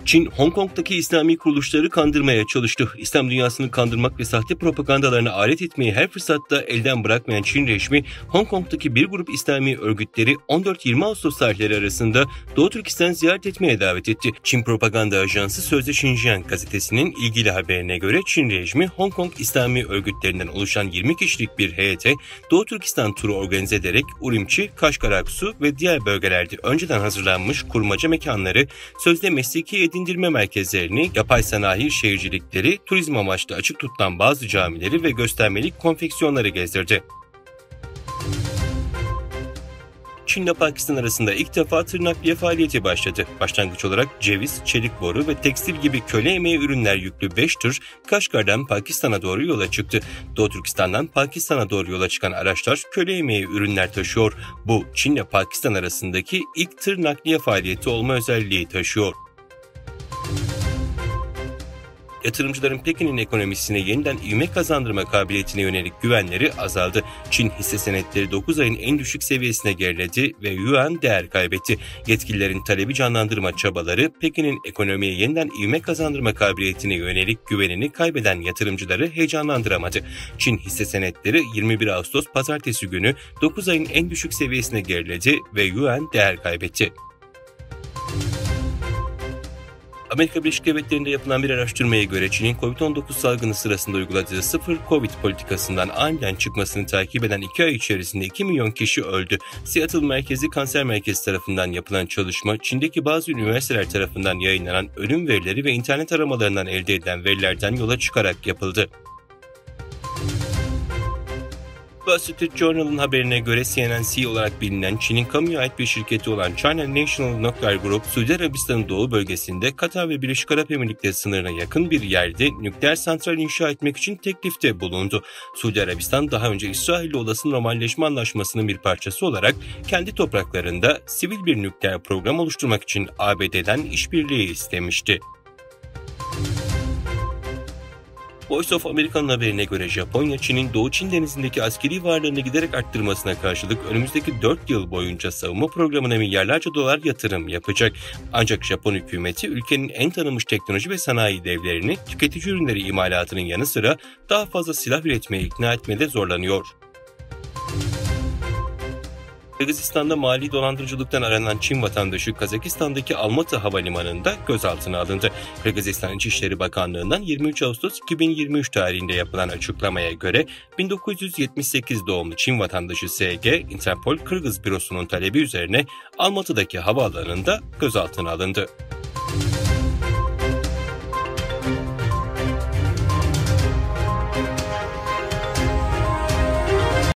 Çin, Hong Kong'daki İslami kuruluşları kandırmaya çalıştı. İslam dünyasını kandırmak ve sahte propagandalarına alet etmeyi her fırsatta elden bırakmayan Çin rejimi, Hong Kong'daki bir grup İslami örgütleri 14-20 Ağustos tarihleri arasında Doğu Türkistan ziyaret etmeye davet etti. Çin propaganda ajansı Sözde Xinjiang gazetesinin ilgili haberine göre Çin rejimi, Hong Kong İslami örgütlerinden oluşan 20 kişilik bir heyete Doğu Türkistan turu organize ederek Urimçi, Kaşgar Aksu ve diğer bölgelerde önceden hazırlanmış kurmaca mekanları, sözde mesleki edindirme merkezlerini, yapay sanayi şehircilikleri, turizm amaçlı açık tutulan bazı camileri ve göstermelik konfeksiyonları gezdirdi. Çin ile Pakistan arasında ilk defa tır nakliye faaliyeti başladı. Başlangıç olarak ceviz, çelik boru ve tekstil gibi köle emeği ürünler yüklü 5 tır Kaşgar'dan Pakistan'a doğru yola çıktı. Doğu Türkistan'dan Pakistan'a doğru yola çıkan araçlar köle emeği ürünler taşıyor. Bu Çin ile Pakistan arasındaki ilk tır nakliye faaliyeti olma özelliği taşıyor. Yatırımcıların Pekin'in ekonomisine yeniden ivme kazandırma kabiliyetine yönelik güvenleri azaldı. Çin hisse senetleri 9 ayın en düşük seviyesine geriledi ve yuan değer kaybetti. Yetkililerin talebi canlandırma çabaları Pekin'in ekonomiye yeniden ivme kazandırma kabiliyetine yönelik güvenini kaybeden yatırımcıları heyecanlandıramadı. Çin hisse senetleri 21 Ağustos pazartesi günü 9 ayın en düşük seviyesine geriledi ve yuan değer kaybetti. Amerika Birleşik Devletleri'nde yapılan bir araştırmaya göre Çin'in COVID-19 salgını sırasında uyguladığı sıfır Covid politikasından aniden çıkmasını takip eden 2 ay içerisinde 2 milyon kişi öldü. Seattle Merkezi Kanser Merkezi tarafından yapılan çalışma, Çin'deki bazı üniversiteler tarafından yayınlanan ölüm verileri ve internet aramalarından elde edilen verilerden yola çıkarak yapıldı. Wall Street Journal'ın haberine göre CNNC olarak bilinen Çin'in kamuya ait bir şirketi olan China National Nuclear Group, Suudi Arabistan'ın doğu bölgesinde Katar ve Birleşik Arap Emirlikleri sınırına yakın bir yerde nükleer santral inşa etmek için teklifte bulundu. Suudi Arabistan daha önce İsrail ile olası normalleşme anlaşmasının bir parçası olarak kendi topraklarında sivil bir nükleer program oluşturmak için ABD'den işbirliği istemişti. Voice of America'nın haberine göre Japonya, Çin'in Doğu Çin Denizi'ndeki askeri varlığını giderek arttırmasına karşılık önümüzdeki 4 yıl boyunca savunma programına milyarlarca dolar yatırım yapacak. Ancak Japon hükümeti ülkenin en tanınmış teknoloji ve sanayi devlerini tüketici ürünleri imalatının yanı sıra daha fazla silah üretmeye ikna etmede zorlanıyor. Kırgızistan'da mali dolandırıcılıktan aranan Çin vatandaşı Kazakistan'daki Almatı Havalimanı'nda gözaltına alındı. Kırgızistan İçişleri Bakanlığı'ndan 23 Ağustos 2023 tarihinde yapılan açıklamaya göre 1978 doğumlu Çin vatandaşı SG, Interpol Kırgız Bürosu'nun talebi üzerine Almatı'daki havaalanında gözaltına alındı.